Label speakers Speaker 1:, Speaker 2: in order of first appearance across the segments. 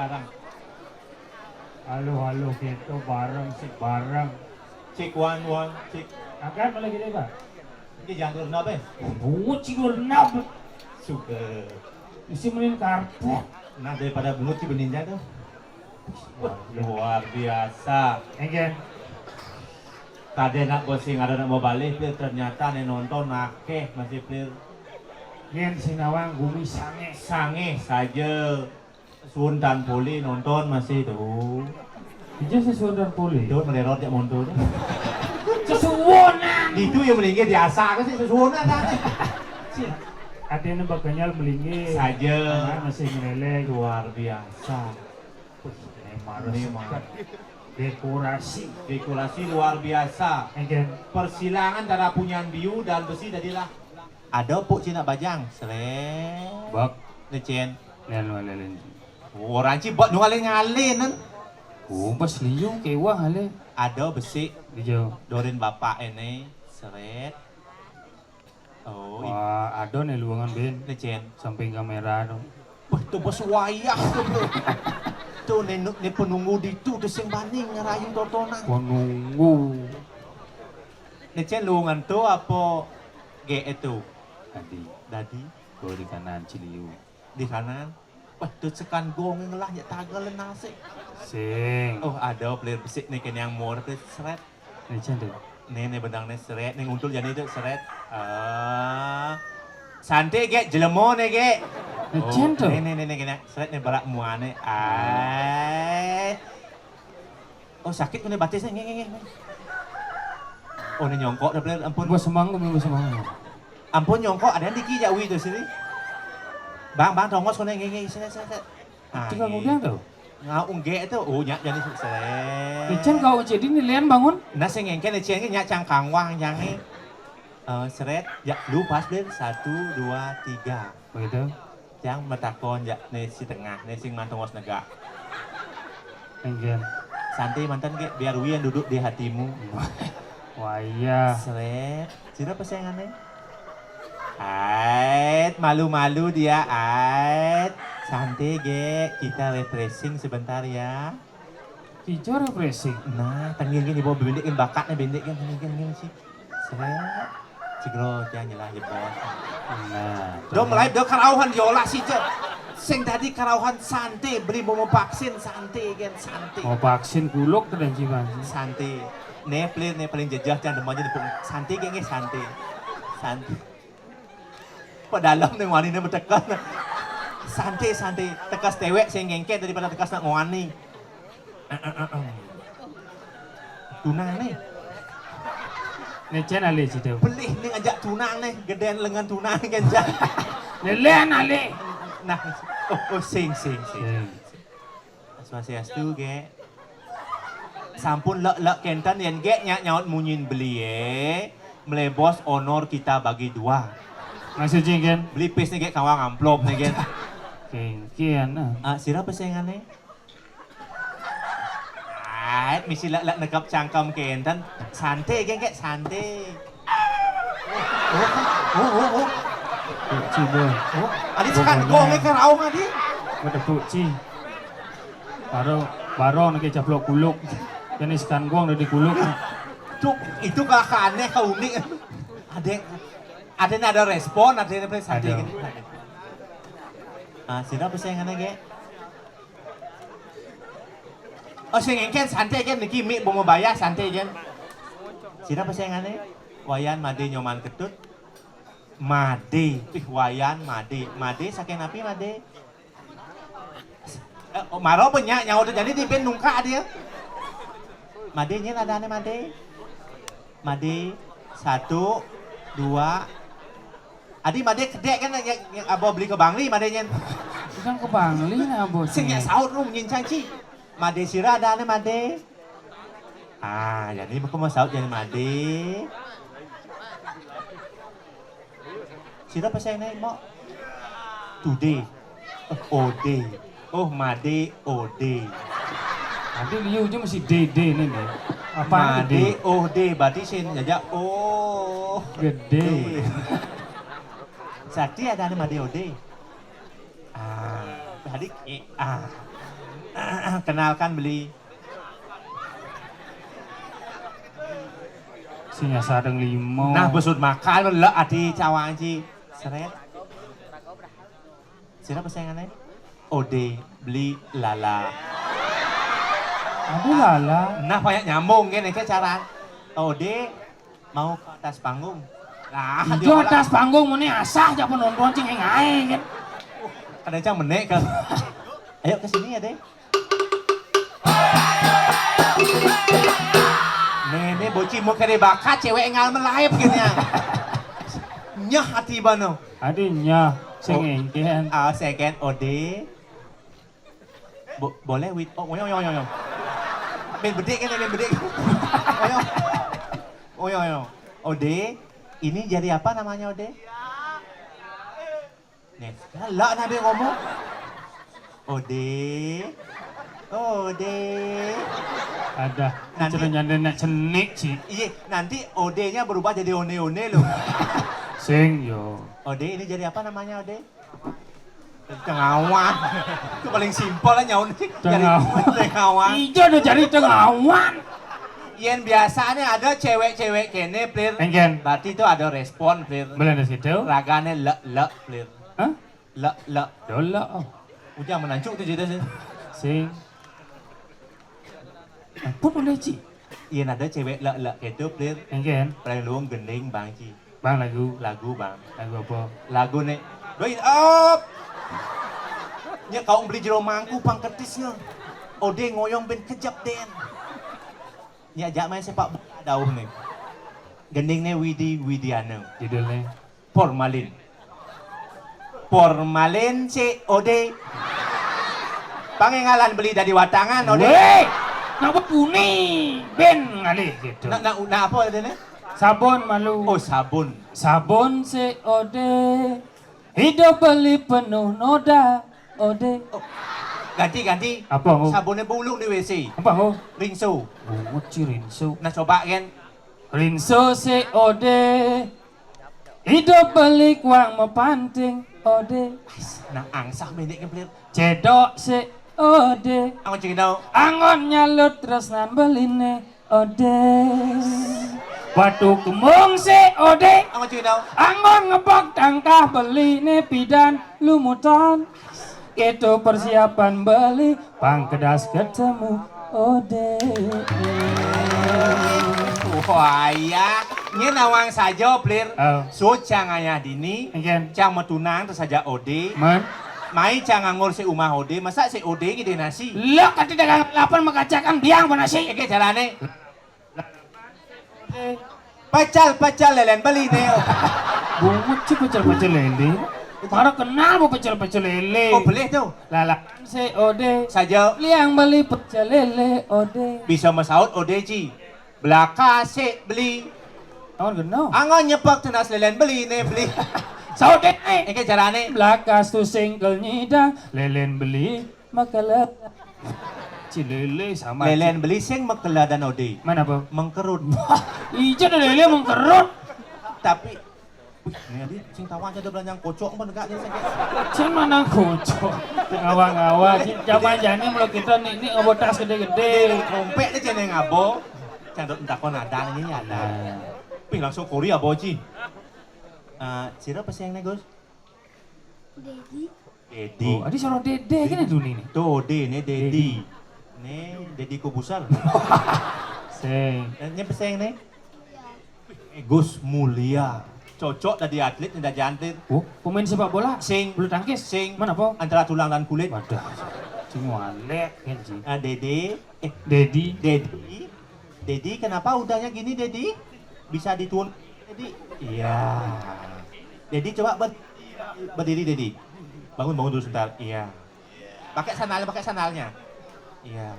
Speaker 1: barang.
Speaker 2: Halo gitu bareng si bareng.
Speaker 1: Cik wan, cik.
Speaker 2: Agak apa lagi deh pak?
Speaker 1: Ini jangan renab
Speaker 2: Cik renab.
Speaker 1: Suka.
Speaker 2: Isi menin karpet.
Speaker 1: Nah daripada bungut si beninja tuh. Luar biasa.
Speaker 2: Enggak.
Speaker 1: Tadi nak bosing ada nak mau balik, ternyata nih nonton nakeh masih plir.
Speaker 2: Yen Sinawang Bumi
Speaker 1: sange saja. Sun dan Poli nonton masih tuh.
Speaker 2: Ija sesuatu dan Poli.
Speaker 1: Itu melerot ya montor.
Speaker 2: Sesuonan.
Speaker 1: Itu yang melingkir biasa kan sih sesuonan kan.
Speaker 2: Adanya bakanya melingkir
Speaker 1: saja.
Speaker 2: Masih meleleh.
Speaker 1: Luar biasa.
Speaker 2: Nemar. Dekorasi
Speaker 1: luar biasa.
Speaker 2: Enggak.
Speaker 1: Persilangan antara punyan biu dan besi jadilah. Ada puk Cina Bajang, seret.
Speaker 2: Bak.
Speaker 1: Lecen.
Speaker 2: Lelen.
Speaker 1: Orang ci buat ngalin kan.
Speaker 2: Pas liung kewah hale.
Speaker 1: Ada besi.
Speaker 2: Hijau.
Speaker 1: Dorin bapak ini, seret. Oh,
Speaker 2: wah, ada nih luangan Ben.
Speaker 1: Lecen.
Speaker 2: Samping kamera dong.
Speaker 1: Wah, itu bos wayang tuh bro. Tuh nih penunggu di tuh sing banding ngerayu tontonan.
Speaker 2: Penunggu.
Speaker 1: Lecen luangan tuh apa? G itu. Dadi.
Speaker 2: Oh di kanan Ciliu.
Speaker 1: Di kanan. Wah, tuh sekan gong ngelah ya tagal nasi.
Speaker 2: Sing.
Speaker 1: Oh, ada player besik nih kan yang mau tuh seret.
Speaker 2: Lecen deh.
Speaker 1: Nih benang nih seret, nih nguntul jadi itu seret. Santai ge, jelemo nih ge.
Speaker 2: Lecen tuh.
Speaker 1: Nih kena seret nih barak muane. Oh sakit nih batisnya nge. Oh nih nyongkok dah player, ampun.
Speaker 2: Gua semang.
Speaker 1: Ampun nyongkok, ada yang diki jauh itu sini. Bang tongos kau nge seret.
Speaker 2: Tinggal udah tuh.
Speaker 1: Ngaung ge itu, nyak jadi seret.
Speaker 2: Lecen kau jadi nilian bangun.
Speaker 1: Nah sing ngengke lecen nyak cangkang wang nyange. Seret, ya lu pas beli 1, 2, 3.
Speaker 2: Begitu.
Speaker 1: Yang metakon ya nih si tengah, nih sing mantongos negak.
Speaker 2: Enggak.
Speaker 1: Santai mantan ge, biar Wian duduk di hatimu.
Speaker 2: Wah iya.
Speaker 1: Seret, sira pesengannya. Ait, malu-malu dia, ait. Santai ge, kita refreshing sebentar ya.
Speaker 2: Hijau refreshing.
Speaker 1: Nah, tanggil gini bawa bendekin bakatnya bendekin gini sih. Seret, cigro jangan nyelah jebol.
Speaker 2: Nah,
Speaker 1: do mulai do karauhan yola sih cek. Sing tadi karauhan santai, beri mau vaksin santai gen santai.
Speaker 2: Mau vaksin kuluk dan ciban.
Speaker 1: Santai. Nih paling jejak jangan demanya di santai geng santai. Santai. Pak dalam nih wani nih bertekan. Santai, tekas tewek saya ngengket daripada tekas nak ngwani. Tunang nih,
Speaker 2: Necen ale situ.
Speaker 1: beli nih ngajak tunang nih, gedean lengan tunang kan jah.
Speaker 2: Lelean ale.
Speaker 1: Nah, sing.
Speaker 2: Sing.
Speaker 1: Swastiastu ge. Sampun lek kenten yen ge nyaut munyin beli melebos honor kita bagi dua.
Speaker 2: Maksud jengken.
Speaker 1: Beli pis nih ge kawang amplop nih ge.
Speaker 2: Kengkian ah.
Speaker 1: Sira pesengannya? Misi lek nekap cangkem kenten santai ge santai. Oh.
Speaker 2: Puci boy.
Speaker 1: Adi sekan gong ke raung adi.
Speaker 2: Ada puci. Baro nak caplok kuluk. Jadi sekan gong dari kuluk.
Speaker 1: Itu kelakuannya unik. Ada respon, ada santai gitu. Sira pesengannya ge. Sing engken santai gen niki mi mau bayar santai gen. Sira pesengannya wayan made nyoman ketut. Made, wayan made saking api made. Maro punya nyawa tuh jadi tipen nungka dia. Made nya ada made. Made 1, 2. Adi made kedek kan yang abo beli ke Bangli madenya.
Speaker 2: Bukan ke Bangli nah bos.
Speaker 1: Sing nya saut rum nyin canci. Made sira ada made. Jadi mau saut jadi made. Sira pesengannya mau today. Ode. Oh, made ode.
Speaker 2: Nanti liu je masih dede nih. Apa
Speaker 1: Made ode berarti sin jajak
Speaker 2: gede.
Speaker 1: Sakti ada made ode. Tadi kenalkan beli.
Speaker 2: Sinya sadeng limo.
Speaker 1: Nah, besut makan lek ati cawang ci. Seret. Sira pesengannya? Ode beli lala.
Speaker 2: Aduh lala.
Speaker 1: Nah, banyak nyambung kan ke cara. Ode mau ke atas panggung. Nah,
Speaker 2: Ijo atas panggung mene asah jak penonton cing ae kan.
Speaker 1: Kadang menek kan. Ayo ke sini ya, Deh. Nene boci mau kere bakat cewek ngal melayap gitu ya. Nyah hati bano.
Speaker 2: Adinya sing engken.
Speaker 1: Second ode. Boleh with yo. Ben bedek kan ben bedek. Yo. Ode, ini jadi apa namanya Ode? Nih, lah nabi ngomong. Ode.
Speaker 2: Ada.
Speaker 1: Nanti-
Speaker 2: Caranya nenek cenik sih.
Speaker 1: Iya, nanti Ode-nya berubah jadi one-one loh.
Speaker 2: Sing yo.
Speaker 1: Ode ini jadi apa namanya Ode? Cengawan. Itu paling simpel lah nyaun. Cengawan.
Speaker 2: Ijo udah jadi cengawan.
Speaker 1: Yen biasanya ada cewek-cewek kene plir.
Speaker 2: Engken.
Speaker 1: Berarti itu ada respon plir.
Speaker 2: Boleh di situ?
Speaker 1: Ragane le plir.
Speaker 2: Hah?
Speaker 1: Le.
Speaker 2: Dola. Oh.
Speaker 1: Ujang menancuk tuh cerita sih.
Speaker 2: Sing. Apa boleh ci?
Speaker 1: Yen ada cewek le itu plir.
Speaker 2: Engken.
Speaker 1: Paling luang gending bang ci.
Speaker 2: Bang lagu.
Speaker 1: Lagu bang.
Speaker 2: Lagu apa?
Speaker 1: Lagu nih. Doin up. Nya kau beli jero mangku pangketisnya. Ode ngoyong ben kejap den. Nya ajak main sepak bola dauh nih. Gendingnya Widiana.
Speaker 2: Judulnya.
Speaker 1: Formalin si Ode. Pangengalan beli dari watangan Ode.
Speaker 2: Weh! Napa puni? Ben ngali gitu.
Speaker 1: Nah apa adanya?
Speaker 2: Sabun malu.
Speaker 1: Oh sabun.
Speaker 2: Sabun si ode. Hidup beli penuh noda. Ode.
Speaker 1: Ganti.
Speaker 2: Apa ho?
Speaker 1: Sabunnya buluk di WC.
Speaker 2: Apa ho?
Speaker 1: Rinso.
Speaker 2: Oh, rinso.
Speaker 1: Nah coba kan.
Speaker 2: Rinso si ode. Hidup beli kuang mepanting. Ode.
Speaker 1: Nah angsah mendek kan pelir.
Speaker 2: Cedok si ode.
Speaker 1: Aku cek tau.
Speaker 2: Angon nyalut terus nan beline. Ode. Watu kemung si ode.
Speaker 1: Aku cek tau.
Speaker 2: Angon ngebok tangkah beli nepidan lumutan. Itu persiapan beli pangkedas ketemu ode.
Speaker 1: Wah ya. Nya nawang saja plir.
Speaker 2: Oh.
Speaker 1: So cang ayah dini.
Speaker 2: Ikan.
Speaker 1: Cang metunang terus saja ode.
Speaker 2: Man.
Speaker 1: Mai cang nganggur si umah ode. Masa si ode gede nasi.
Speaker 2: Lo kati dagang lapan makacakan biang pa nasi.
Speaker 1: Eke carane. Pacal lelen beli neo.
Speaker 2: Bungut sih pecel-pecel lele. Para kenal bu pecel-pecel lele.
Speaker 1: Oh beli tuh.
Speaker 2: Lalakan si ode.
Speaker 1: Saja
Speaker 2: Liang beli pecel lele ode.
Speaker 1: bisa mesaut ode ci. Belaka si beli.
Speaker 2: Tahun geno.
Speaker 1: Angon nyepak tenas lelen beli ne beli.
Speaker 2: Saudet eh.
Speaker 1: Eke carane.
Speaker 2: Belakas tu singkel nyida. Lelen beli makalah. Cilele sama.
Speaker 1: Lelen beli sing mekela dan ode.
Speaker 2: Mana bu?
Speaker 1: Mengkerut.
Speaker 2: Ijo ada lele mengkerut.
Speaker 1: Tapi wih, ini dia sing tawa aja ada belanjang kocok pun enggak dia sakit.
Speaker 2: Cuma nang kocok. Ngawang-ngawang. Zaman jani mulu kita nih ngobotas gede-gede.
Speaker 1: Kompek dia jeneng ngabo. Candot entah kon ada ini ada. Wih langsung Korea boci. Sira apa sih yang Gus?
Speaker 3: Dedi.
Speaker 1: Dedi.
Speaker 2: Oh, adi suruh dede gini dulu nih.
Speaker 1: Tuh, ini Dedi. Nih, Dedi Kubusar.
Speaker 2: Sing.
Speaker 1: Nya peseng nih.
Speaker 3: Ya.
Speaker 1: Gus Mulia. Cocok tadi atlet udah jantit.
Speaker 2: Oh, pemain sepak bola.
Speaker 1: Sing
Speaker 2: Bulu tangkis.
Speaker 1: sing
Speaker 2: Mana po?
Speaker 1: antara tulang dan kulit.
Speaker 2: Wadah. Sing walek kenci.
Speaker 1: Dede.
Speaker 2: Dedi.
Speaker 1: Dedi kenapa udahnya gini Dedi? Bisa dituun Dedi? Iya. Dedi coba berdiri Dedi. Bangun dulu sebentar. Iya. Pakai sandalnya. Iya.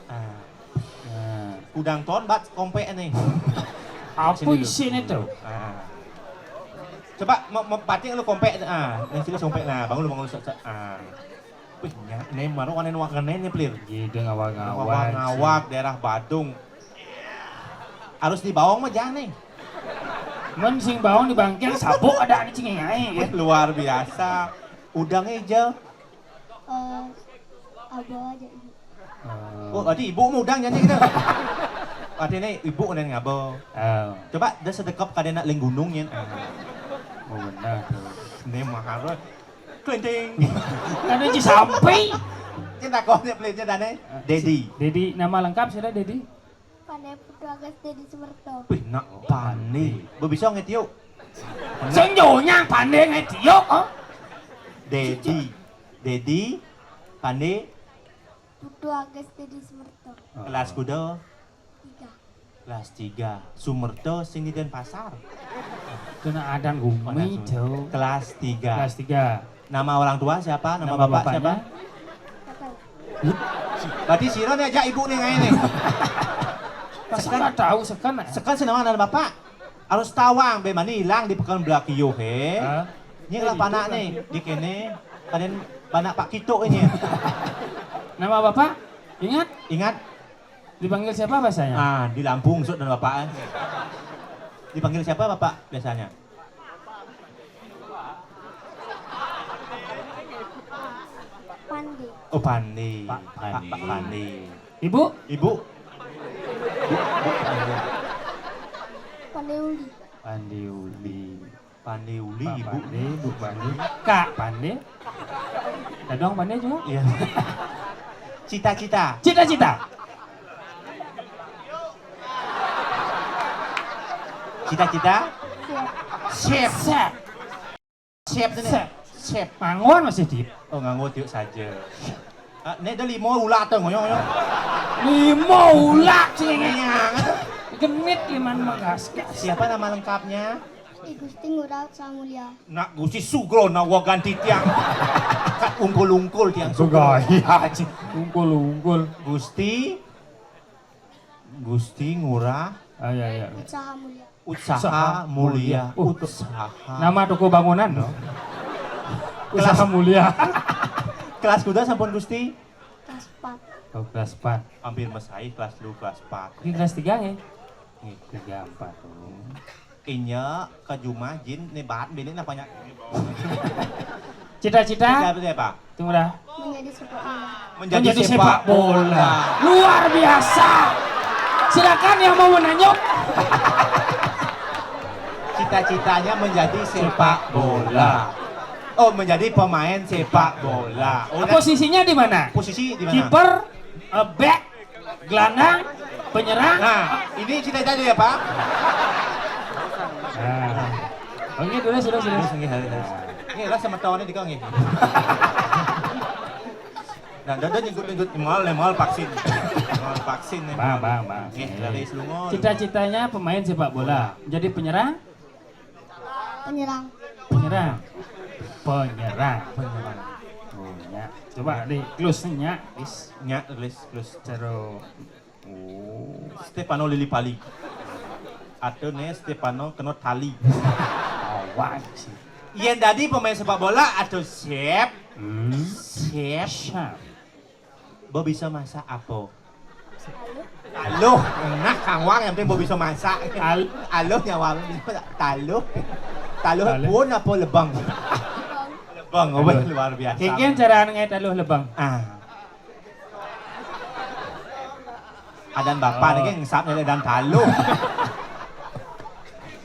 Speaker 2: Nah.
Speaker 1: Udang ton bat kompek nih.
Speaker 2: Apa
Speaker 1: Sini dulu.
Speaker 2: isinya tuh?
Speaker 1: Coba mau pating lu kompek. Yang sini kompek. Nah, bangun. Wih, ini baru kanen wakanen nih plir.
Speaker 2: Gitu ngawang-ngawang.
Speaker 1: Ngawak daerah Badung. Harus di bawang mah jangan nih.
Speaker 2: Men sing bawang di bangkir sabuk ada ane cengengai ya.
Speaker 1: Wih, luar biasa. Udang hijau.
Speaker 3: Abah aja ibu.
Speaker 1: Oh, berarti ibu mau udang nyanyi gitu. Berarti ini ibu udah ngabo.
Speaker 2: Oh,
Speaker 1: Coba dah sedekap kadena leng gunung yen.
Speaker 2: oh benar tuh.
Speaker 1: Ini mahal loh. Kelinting.
Speaker 2: Kan aja sampai.
Speaker 1: Cinta kau nih pelitnya dane. Dedi.
Speaker 2: Dedi nama lengkap sudah Dedi.
Speaker 3: Pandai Putu Agas Dedi Sumerto.
Speaker 1: Wih, nak pane. Bo bisa ngetiup.
Speaker 2: Sing nyonya pandai ngetiok. Oh.
Speaker 1: Dedi. Pane.
Speaker 3: Putu Agas Dedi Sumerto.
Speaker 1: Kelas kudo.
Speaker 3: 3.
Speaker 1: Kelas 3. Sumerto sing di Denpasar.
Speaker 2: Itu nak adan gumi tuh.
Speaker 1: Kelas 3.
Speaker 2: Kelas 3.
Speaker 1: Nama orang tua siapa? Nama bapak siapa?
Speaker 3: Kakak.
Speaker 1: Berarti Siro nih aja ibu nih ngain nih.
Speaker 2: Masa nggak tahu sekan?
Speaker 1: Sekarang sih nama bapak. Harus tawang, be mana hilang di pekan belaki yo he.
Speaker 2: Hah?
Speaker 1: Ini lah panak nih, di kene. Kalian panak Pak Kito ini.
Speaker 2: Nama bapak? Ingat?
Speaker 1: Ingat?
Speaker 2: Dipanggil siapa bahasanya?
Speaker 1: Di Lampung sud dan bapak. Dipanggil siapa bapak biasanya?
Speaker 3: Pandi.
Speaker 1: Oh Pandi.
Speaker 2: Pak Pandi.
Speaker 1: Pak Pandi.
Speaker 2: Ibu?
Speaker 1: Ibu?
Speaker 3: Pandai Uli.
Speaker 2: Pandi Uli.
Speaker 1: Pandi Uli,
Speaker 2: Pak
Speaker 1: ibu.
Speaker 2: Pandi, Bu Pandi. Kak Pandi. Ada dong Pandi juga?
Speaker 1: Iya. Cita-cita.
Speaker 2: Cita-cita.
Speaker 1: Cita-cita.
Speaker 3: Siap.
Speaker 1: Chef.
Speaker 2: Set.
Speaker 1: Chef nih.
Speaker 2: Chef.
Speaker 1: Chef.
Speaker 2: Mangon masih di.
Speaker 1: Oh nganggo tiuk saja. Nek ada 5 ulat tuh ngoyong-ngoyong.
Speaker 2: 5 ulat sih.
Speaker 1: Ngenyang.
Speaker 2: Genit liman magas.
Speaker 1: Siapa nama lengkapnya?
Speaker 3: I Gusti Ngurah Samulia.
Speaker 1: Nak Gusti Sugro nawa ganti tiang. Kat ungkul-ungkul tiang Sugro.
Speaker 2: Gaya sih. Unggul.
Speaker 1: Gusti Ngurah
Speaker 2: Ah ya ya.
Speaker 3: Usaha Mulia.
Speaker 1: Usaha Mulia.
Speaker 2: Uh,
Speaker 1: Usaha.
Speaker 2: Nama toko bangunan no? Usaha mulia.
Speaker 1: Kelas kuda sampun Gusti.
Speaker 3: Kelas 4.
Speaker 2: Oh, kelas 4.
Speaker 1: Hampir mesai kelas 2 kelas 4.
Speaker 2: Ini kelas 3 ya?
Speaker 1: Nih,
Speaker 2: 3, 4 tuh.
Speaker 1: inya ke Jumah Jin nih bahan bini namanya.
Speaker 2: Cita-cita?
Speaker 1: Siapa apa?
Speaker 2: Tunggu dah.
Speaker 3: Menjadi sepak bola.
Speaker 1: Menjadi sepak bola.
Speaker 2: Luar biasa. Silakan yang mau menanyuk.
Speaker 1: Cita-citanya menjadi sepak bola. Oh, menjadi pemain sepak bola. Oh,
Speaker 2: Posisinya di mana?
Speaker 1: posisi di mana?
Speaker 2: Kiper, back, gelandang, penyerang.
Speaker 1: Nah, ini cita-cita dia, Pak.
Speaker 2: Nah. Oke, dulu sudah.
Speaker 1: Terus nggih harus. Nggih lah sama tahunnya di kau nggih. Nah, dadah nyenggut mal vaksin. Mal vaksin.
Speaker 2: Bang.
Speaker 1: Nggih, dari lungo.
Speaker 2: Cita-citanya pemain sepak bola. Jadi penyerang?
Speaker 3: Penyerang.
Speaker 2: Penyerang. Oh, ya. Coba di close-nya, please.
Speaker 1: Nya, terus.
Speaker 2: Cero.
Speaker 1: Stefano Lillipali. Atau nih Stefano kena tali.
Speaker 2: Awan sih.
Speaker 1: Yang tadi pemain sepak bola atau chef. Chef. Bo bisa masak apa? Taluh. Nah, Kang Wang yang penting bo bisa masak. Taluh nyawa bisa taluh. Taluh pun apa lebang? Lebang, luar biasa.
Speaker 2: Kayaknya cara ngai taluh lebang.
Speaker 1: Adan bapak ni ngesap ni dan taluh.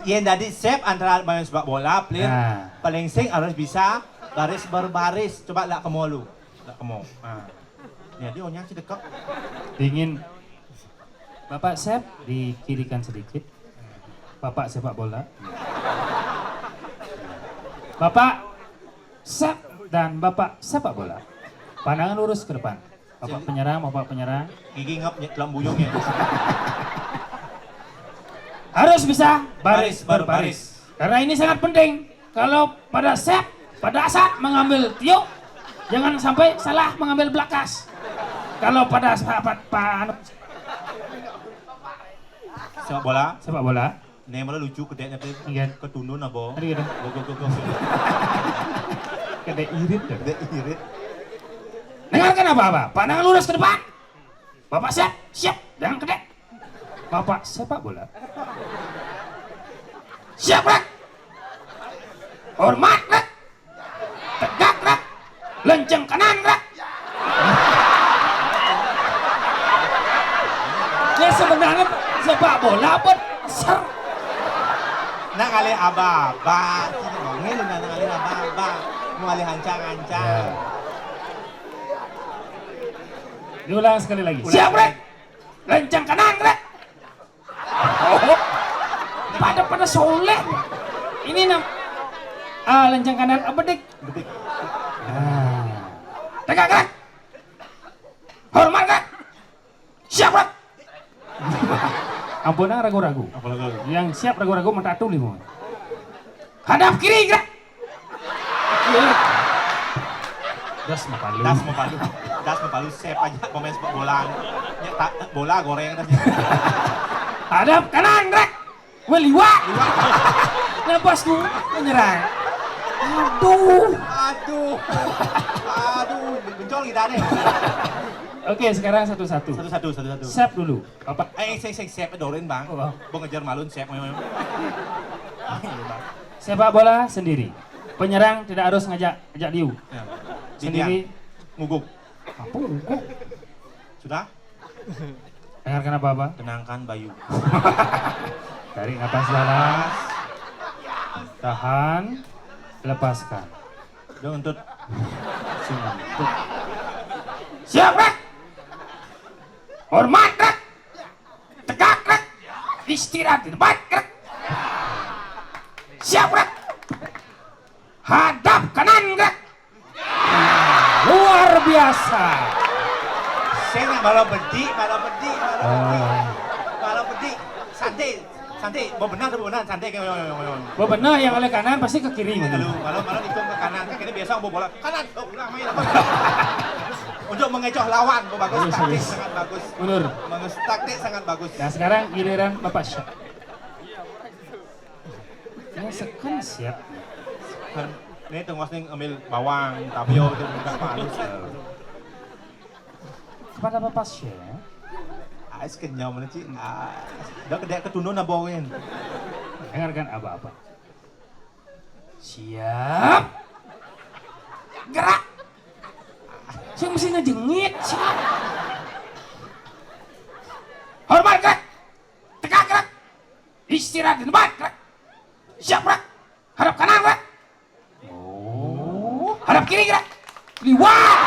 Speaker 1: Yang tadi chef antara main sepak bola, player paling sing harus bisa baris berbaris. Coba lah kamu lu. Lah kamu. Ya dia onyak sih dekat.
Speaker 2: Dingin. Bapak Sep dikirikan sedikit. Bapak sepak bola. Bapak Sep dan Bapak sepak bola. Pandangan lurus ke depan. Bapak penyerang.
Speaker 1: Gigi ngap dalam buyungnya.
Speaker 2: Harus bisa baris berbaris. Karena ini sangat penting. Kalau pada Sep, pada saat mengambil tiup, jangan sampai salah mengambil belakas. Kalau pada sahabat
Speaker 1: Sepak bola. Nih malah lucu kedeknya tuh. Ketundun abo.
Speaker 2: Tadi gitu.
Speaker 1: Go.
Speaker 2: Kedek irit.
Speaker 1: Kedek irit.
Speaker 2: Dengarkan apa-apa. Pandangan lurus ke depan. Bapak siap. Jangan kedek. Bapak sepak bola. Siap, Rek. Hormat, Rek. Tegak, Rek. Lenceng kanan, Rek. Ya sebenarnya sepak bola pun ser.
Speaker 1: Nak ngalih aba-aba. Ngomongin lu nak ngalih aba-aba. Ngalih hancang-hancang.
Speaker 2: Diulang sekali lagi. Siap, Rek. Lenceng kanan, Rek. Oh. Pada soleh. Ini lenceng kanan apa dik? Tegak, Rek. Hormat, Rek. Siap, Rek. Ampun ragu-ragu. Yang siap ragu-ragu mentatu limo. Hadap kiri, Rek. Das mepalu
Speaker 1: Sep aja pemain sepak bola. Bola goreng tadi.
Speaker 2: Hadap kanan, Rek. Weliwa. Lepas tuh menyerang. Aduh,
Speaker 1: bencol kita deh.
Speaker 2: Oke, sekarang satu-satu.
Speaker 1: Satu.
Speaker 2: Sep dulu. Bapak.
Speaker 1: Sep dorin bang. Bo ngejar malun sep.
Speaker 2: Sepak bola sendiri. Penyerang tidak harus ngajak diu. Sendiri
Speaker 1: nguguk.
Speaker 2: Apa nguguk?
Speaker 1: Sudah?
Speaker 2: Dengarkan apa-apa?
Speaker 1: Tenangkan Bayu.
Speaker 2: Tarik napas dalam. Tahan. Lepaskan.
Speaker 1: Udah untuk
Speaker 2: siap, Rek. Hormat, Rek. Tegak, Rek. Istirahat di depan, Rek. Siap, Rek. Hadap kanan, Rek. Luar biasa.
Speaker 1: Saya nak balap bedi. Santai. Mau benar, santai kayak.
Speaker 2: Benar yang oleh kanan pasti ke kiri.
Speaker 1: Malam ikut ke kanan. Kayaknya biasa mau bola kanan. Ulang main. Untuk mengecoh lawan, bagus. Taktik sangat bagus.
Speaker 2: Mundur.
Speaker 1: Taktik sangat bagus.
Speaker 2: Nah sekarang giliran Bapak Syah. Ini sekan siap.
Speaker 1: Ini tengok nih ambil bawang, tabio itu bukan halus.
Speaker 2: Kepada Bapak Syah.
Speaker 1: Ais kenyal mana cik? Dah kedek ketundun abongin.
Speaker 2: Dengarkan apa-apa. Siap. Gerak. Saya mesti ngejengit. Siap. Hormat, Rek. Tegak, Rek. Istirahat di tempat, Rek. Siap, Rek. Hadap kanan, Rek. Hadap kiri, Rek. Liwat.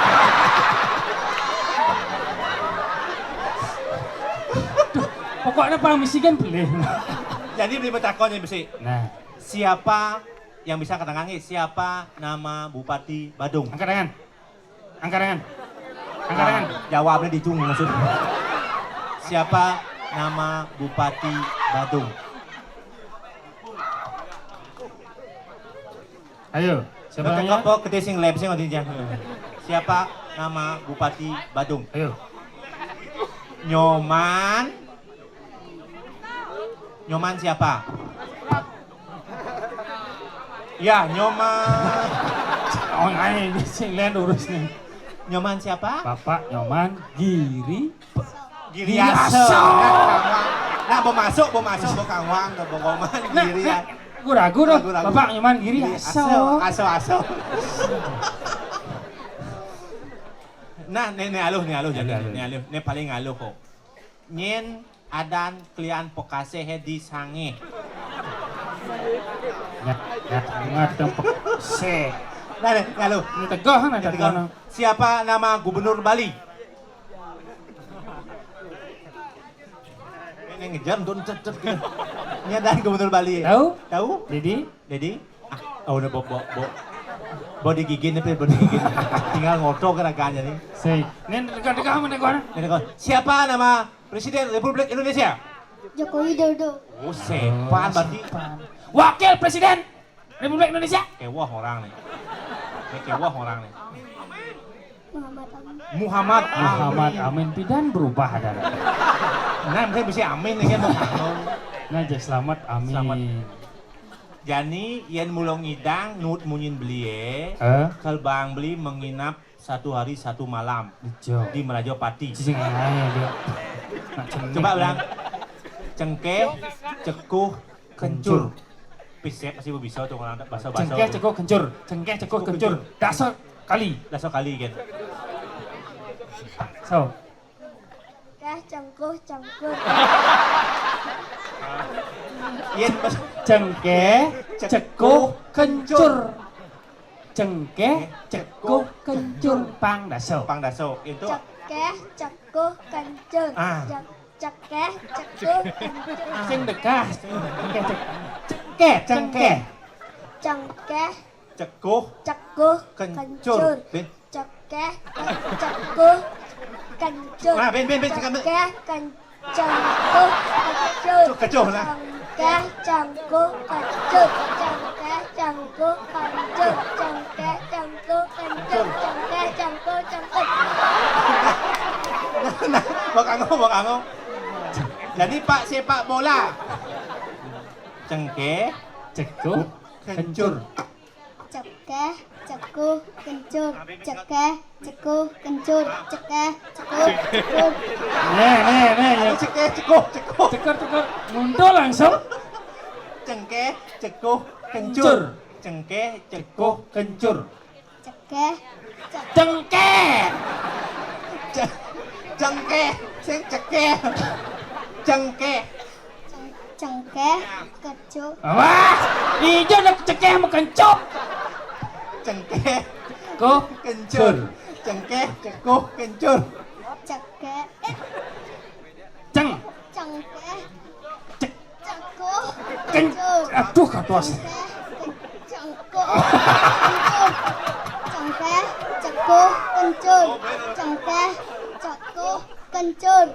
Speaker 2: Pokoknya Pak Michigan pilih.
Speaker 1: Jadi beli betakonnya besi.
Speaker 2: Nah,
Speaker 1: Siapa yang bisa katakan siapa nama Bupati Badung?
Speaker 2: angkat tangan. Angkat tangan. Angkat tangan.
Speaker 1: Jawabnya ditung maksud. Siapa nama Bupati Badung?
Speaker 2: Ayo, siapa
Speaker 1: Siapa
Speaker 2: namanya?
Speaker 1: kok gede sing lab sing ngondinya. Siapa nama Bupati Badung?
Speaker 2: Ayo.
Speaker 1: Nyoman. Nyoman siapa? Ya, Nyoman.
Speaker 2: Oh, ini sing lain urus nih.
Speaker 1: Nyoman siapa?
Speaker 2: Bapak Nyoman Giri.
Speaker 1: Giriaso. Nah, mau masuk, mau kangwang, mau ngoman,
Speaker 2: Nah,
Speaker 1: Giri.
Speaker 2: nah, gue ragu dong.
Speaker 1: Ragu-ragu.
Speaker 2: Bapak Nyoman Giri.
Speaker 1: Aso. Nah, ini aluh jadi. Ini paling aluh kok. Nyen adan klian pokase hedi sange.
Speaker 2: Ngat tempat se.
Speaker 1: Nah, aluh.
Speaker 2: Ini tegoh kan ada tegoh.
Speaker 1: Siapa nama gubernur Bali? Ini ngejar tuh cet. Ini adan gubernur Bali. Tahu? Dedi? Oh, udah bo. Body gigin nih, body gigin. Tinggal ngotok kan agaknya nih.
Speaker 2: Say, ini dekat-dekat mana kau?
Speaker 1: Siapa nama Presiden Republik Indonesia?
Speaker 3: Joko Widodo.
Speaker 1: Oh, sepan berarti.
Speaker 2: Wakil Presiden Republik Indonesia.
Speaker 1: Kewah orang nih. Ini kewah orang nih.
Speaker 3: Muhammad Amin.
Speaker 1: Muhammad
Speaker 2: Amin pidan berubah ada.
Speaker 1: Nah, mungkin bisa amin nih kan.
Speaker 2: Nah, jadi selamat Amin.
Speaker 1: Selamat. Jadi, yang mulong ngidang, nut munyin beli Kalbang beli menginap 1 hari 1 malam di Merajopati.
Speaker 2: Cicing aja dia.
Speaker 1: Coba ulang. Cengkeh, cekuh, kencur. Pisek pasti bisa tuh orang bahasa.
Speaker 2: Cengkeh, cekuh, kencur. Cengkeh, cekuh, kencur. Dasar kali.
Speaker 1: Gitu.
Speaker 2: So,
Speaker 3: Cengkuh, cengkur.
Speaker 1: Yen
Speaker 2: cengkeh, cekuh, kencur. Cengkeh, cekuh, kencur. Pangdaso.
Speaker 1: itu
Speaker 3: Cekeh, cekuh, kencur. Cekeh, cekuh, kencur.
Speaker 2: Sing dekah. Cengkeh.
Speaker 3: Cengkeh,
Speaker 1: cekuh,
Speaker 3: cekuh,
Speaker 1: kencur.
Speaker 3: kencur.
Speaker 1: Ben.
Speaker 3: Cekeh, cekuh, kencur.
Speaker 1: Ah, ben.
Speaker 3: Cekeh, cengkuh, kencur.
Speaker 1: Kecuh lah.
Speaker 3: Cengkeh, cengkuh, kencur. Cengkeh, cengkuh, kencur. Cengkeh, cengkuh, kencur. Cengkeh, cengkuh, kencur.
Speaker 1: Nah, bok anggo. Jadi Pak sepak bola. Cengkeh,
Speaker 2: Cekuh, kencur.
Speaker 3: Cekeh, cekuh, kencur. Cekeh, cekuh, kencur. Cekeh, cekuh, kencur.
Speaker 2: Nih.
Speaker 1: cekeh, cekuh.
Speaker 2: Cekor. Mundur langsung.
Speaker 1: Cengkeh, cekuh, kencur. Cengkeh, cekuh, kencur.
Speaker 3: Cekeh,
Speaker 2: Cengkeh.
Speaker 1: Cengkeh, sing cekeh. Cengkeh.
Speaker 3: cengkeh, kencur.
Speaker 2: Wah, hijau nak cekeh sama kencur.
Speaker 1: Cengkeh,
Speaker 2: Ko,
Speaker 1: kencur. Cengkeh, cekuh, kencur.
Speaker 3: Cekeh,
Speaker 2: ceng,
Speaker 3: cengkeh,
Speaker 2: cek,
Speaker 3: cekuh,
Speaker 2: kencur. Aduh, katuas.
Speaker 3: Cengkuh, kencur. Cengkeh, cekuh, kencur. Cengkeh, cekuh, kencur.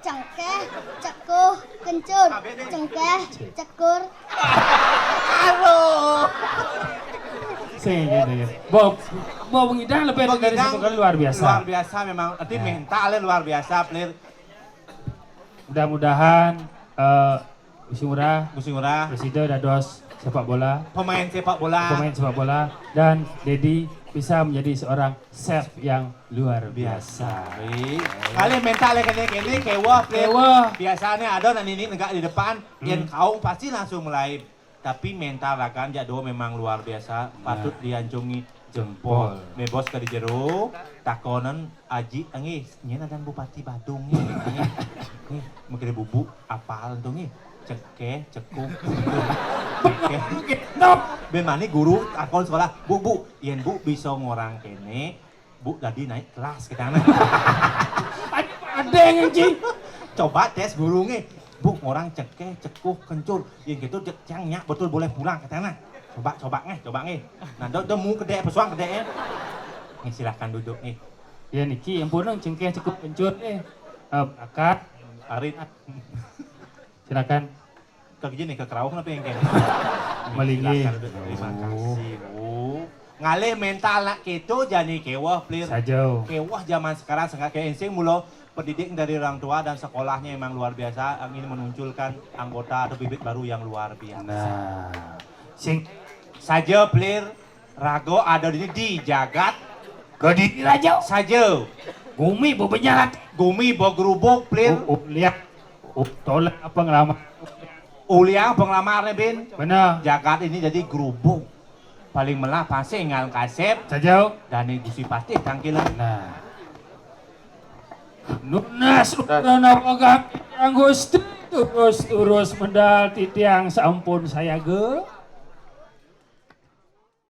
Speaker 3: Cengkeh, cekuh, kencur. Cengkeh, cekur.
Speaker 1: Aduh.
Speaker 2: Sing gitu. Bawa pengidang lebih dari satu kali luar biasa.
Speaker 1: Luar biasa memang. Nanti mentalnya luar biasa, player.
Speaker 2: Mudah-mudahan Gusti Ngurah,
Speaker 1: Ngurah,
Speaker 2: Presiden Dados sepak bola,
Speaker 1: pemain sepak bola,
Speaker 2: dan Dedi bisa menjadi seorang chef yang luar biasa.
Speaker 1: Kali mentalnya kene kewah,
Speaker 2: Kewah.
Speaker 1: biasanya ada ini negak di depan, yang kaung pasti langsung mulai. Tapi mental rakan jado memang luar biasa, patut diancungi jempol. Bebos ke di jero, takonan aji angis, nyen dan Bupati Badung nih. Nih, mungkin bubu apal tuh nih. Cekeh, cekuh, cekeh. Ben mani guru takon sekolah, bu, yen bu bisa ngorang kene, bu tadi naik kelas ke sana.
Speaker 2: Ada yang anjing.
Speaker 1: Coba tes guru nih, gebuk orang cekeh, cekuh, kencur. Yang gitu cang nyak betul boleh pulang katanya. Coba nih. Nah, demu gede pesuang gede ya. Nih silahkan duduk nih.
Speaker 2: Ya niki ampun cengkeh cukup kencur akad
Speaker 1: Arit.
Speaker 2: silakan
Speaker 1: Ke gini ke kerawang apa yang kayak.
Speaker 2: Malingi.
Speaker 1: Silahkan duduk. Terima kasih, Bu. Ngalih mental nak gitu jadi kewah plir.
Speaker 2: sajau.
Speaker 1: Kewah zaman sekarang sangat kayak insing mulu pendidik dari orang tua dan sekolahnya emang luar biasa ingin menunjukkan anggota atau bibit baru yang luar biasa.
Speaker 2: Nah, sing
Speaker 1: Saja plir rago ada di sini di jagat
Speaker 2: Gadi raja
Speaker 1: saja.
Speaker 2: Gumi bebenyarat.
Speaker 1: Gumi bawa gerubuk plir
Speaker 2: Lihat. Tolak apa ngelama.
Speaker 1: uliang penglamarnya bin.
Speaker 2: Benar.
Speaker 1: Jagat ini jadi gerubuk. Paling melah pasti ngal kasep
Speaker 2: Sajau.
Speaker 1: dan gusi pasti tangkilan.
Speaker 2: Nah. Nunas udana pagak yang gusti terus mendal titiang sampun saya ge.